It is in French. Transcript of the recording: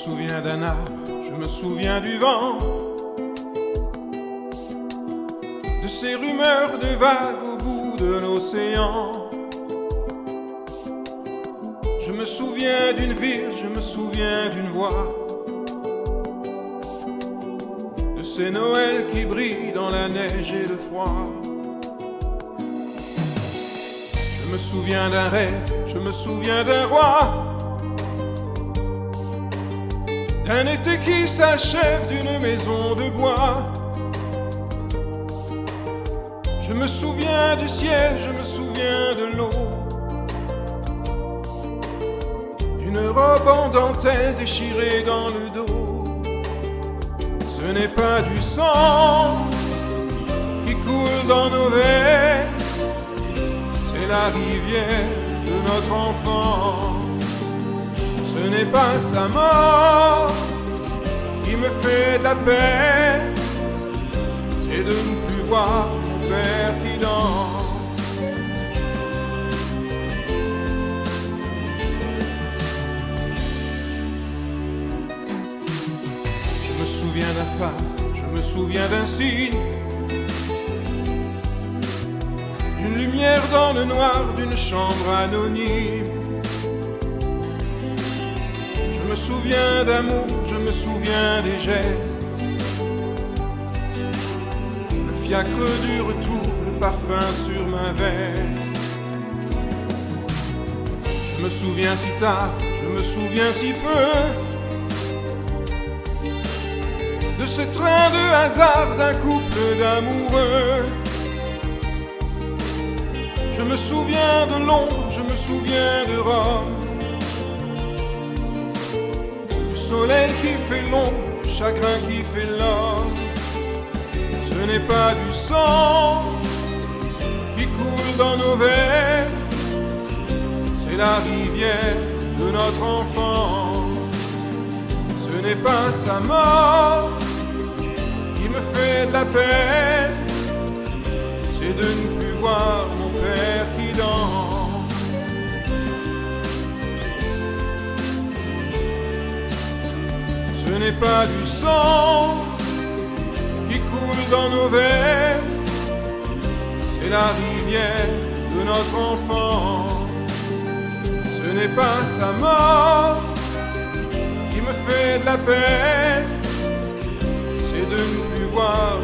souviens d'un arbre, je me souviens du vent, de ces rumeurs de vagues au bout de l'océan. Je me souviens d'une ville, je me souviens d'une voix, de ces Noëls qui brillent dans la neige et le froid. Je me souviens d'un rêve, je me souviens d'un roi, d'un été qui s'achève, d'une maison de bois. Je me souviens du ciel, je me souviens de l'eau, d'une robe en dentelle déchirée dans le dos. Ce n'est pas du sang qui coule dans nos veines, c'est la rivière de notre enfant. Ce n'est pas sa mort qui me fait de la peine, c'est de ne plus voir mon père qui danse. Je me souviens d'un phare, je me souviens d'un signe, d'une lumière dans le noir d'une chambre anonyme. Je me souviens d'amour, je me souviens des gestes, le fiacre du retour, le parfum sur ma veste. Je me souviens si tard, je me souviens si peu, de ce train de hasard d'un couple d'amoureux. Je me souviens de Londres, je me souviens de Rome, du soleil qui fait l'ombre, du chagrin qui fait l'homme. Ce n'est pas du sang qui coule dans nos veines, c'est la rivière de notre enfant. Ce n'est pas sa mort qui me fait de la peine, c'est de ne plus voir mon père qui danse. Ce n'est pas du sang qui coule dans nos veines, c'est la rivière de notre enfant. Ce n'est pas sa mort qui me fait de la peine, c'est de ne plus voir